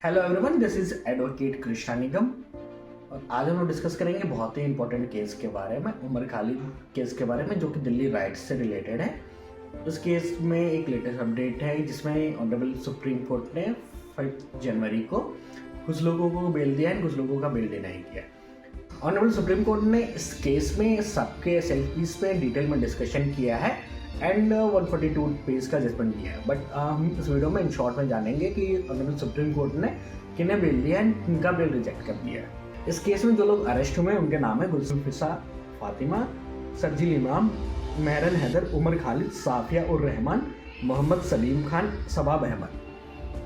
Hello everyone, this is advocate Krishna Nigam और आज हम लोग डिस्कस करेंगे बहुत ही इंपॉर्टेंट केस के बारे में, उमर खालिद केस के बारे में, जो कि दिल्ली राइट्स से रिलेटेड है। उस केस में एक लेटेस्ट अपडेट है जिसमें ऑनरेबल सुप्रीम कोर्ट ने 5 जनवरी को कुछ लोगों को बेल दिया है, कुछ लोगों का बेल डिनाई किया। ऑनरेबल सुप्रीम कोर्ट ने इस केस में सबके SLPs पे डिटेल में डिस्कशन किया है एंड 142 पेज का जजमेंट दिया है। बट हम इस वीडियो में इन शॉर्ट में जानेंगे कि ऑनरेबल सुप्रीम कोर्ट ने किन्हें बेल दिया एंड किनका बेल रिजेक्ट कर दिया है। इस केस में जो लोग अरेस्ट हुए उनके नाम है गुलफिसा फातिमा, सरजील इमाम, मेहरन हैदर, उमर खालिद, साफिया उर रहमान, मोहम्मद सलीम खान, शबाब अहमद।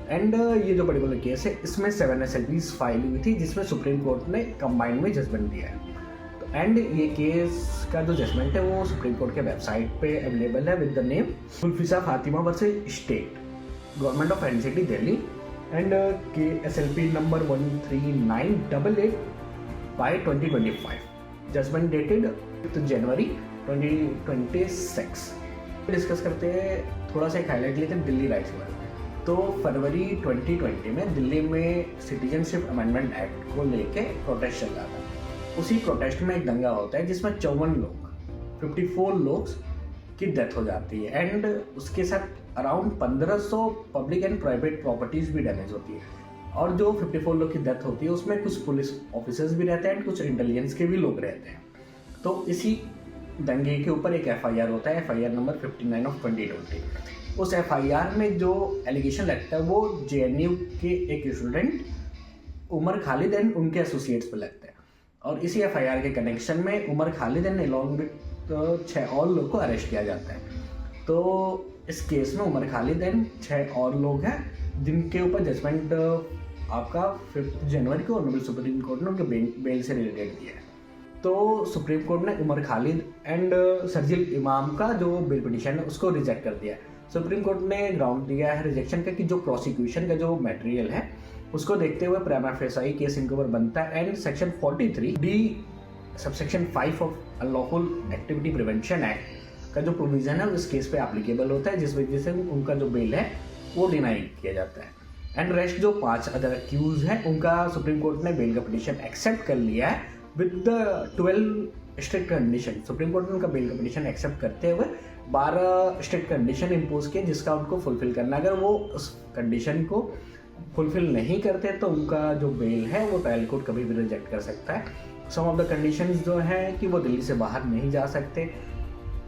एंड ये जो बड़े केस है इसमें 7 SLPs फाइल हुई थी जिसमें सुप्रीम कोर्ट ने कंबाइंड में जजमेंट दिया है। एंड ये केस का जो जजमेंट है वो सुप्रीम कोर्ट के वेबसाइट पे अवेलेबल है with the name Gulfisha Fatima versus state government of NCT Delhi and के SLP नंबर 13988 by 2025, judgment dated 5 January 2026। Discuss करते हैं, थोड़ा सा एक हाईलाइट लेते हैं दिल्ली राइट्स में। तो फरवरी 2020 में दिल्ली में सिटीजनशिप अमेंडमेंट एक्ट को लेके प्रोटेस्ट चल रहा था। उसी प्रोटेस्ट में एक दंगा होता है जिसमें 54 लोग की डेथ हो जाती है एंड उसके साथ around 1500 public and private properties भी डैमेज होती है। और जो 54 लोग की डेथ होती है उसमें कुछ पुलिस ऑफिसर्स भी रहते हैं एंड कुछ इंटेलिजेंस के भी लोग रहते हैं। तो इसी दंगे के ऊपर एक FIR होता है, FIR नंबर 59 ऑफ 2020। उस FIR में जो एलिगेशन लगता है वो JNU के एक स्टूडेंट उमर खालिद एंड उनके एसोसिएट्स पे लगता है। और इसी FIR के कनेक्शन में Umar Khalid and along with 6 और लोग को अरेस्ट किया जाता है। तो इस केस में उमर खालिद एंड 6 और लोग हैं जिनके ऊपर जजमेंट आपका 5 जनवरी को ऑनरेबल सुप्रीम कोर्ट ने उनके बेल से रिलेटेड दिया है। तो सुप्रीम कोर्ट ने उमर खालिद एंड सरजील इमाम का जो बेल पिटिशन है उसको रिजेक्ट कर दिया है। सुप्रीम कोर्ट ने ग्राउंड दिया है रिजेक्शन का कि जो प्रोसिक्यूशन का जो मटेरियल है उसको देखते हुए प्राइमा फेसाई केस इनके ऊपर बनता है and section 43D subsection 5 of unlawful activity prevention act का जो प्रोविजन है उस केस पे एप्लीकेबल होता है, जिस वजह से उनका जो बेल है वो डिनाई किया जाता है। एंड रेस्ट जो 5 अदर अक्यूज हैं उनका सुप्रीम कोर्ट ने बेल का पिटिशन एक्सेप्ट कर लिया है with the 12 strict condition. Supreme court ने उनका बेल का पिटिशन एक्सेप्ट करते हुए 12 स्ट्रिक्ट कंडीशन इम्पोज किए जिसका उनको फुलफिल करना। अगर वो उस कंडीशन को फुलफिल नहीं करते तो उनका जो बेल है वो ट्रायल कोर्ट कभी भी रिजेक्ट कर सकता है। सम ऑफ द कंडीशंस जो हैं कि वो दिल्ली से बाहर नहीं जा सकते,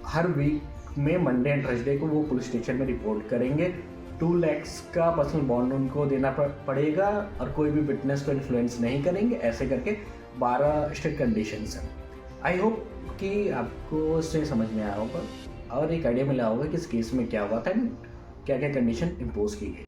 हर वीक में मंडे एंड थर्सडे को वो पुलिस स्टेशन में रिपोर्ट करेंगे, 2 lakhs का पर्सनल बॉन्ड उनको देना पड़ेगा और कोई भी विटनेस को इन्फ्लुएंस नहीं करेंगे। ऐसे करके 12 स्ट्रिक्ट कंडीशंस हैं। आई होप कि आपको इससे समझ में आया होगा और एक आइडिया मिला होगा कि इस केस में क्या हुआ था, क्या क्या कंडीशन इम्पोज की गई।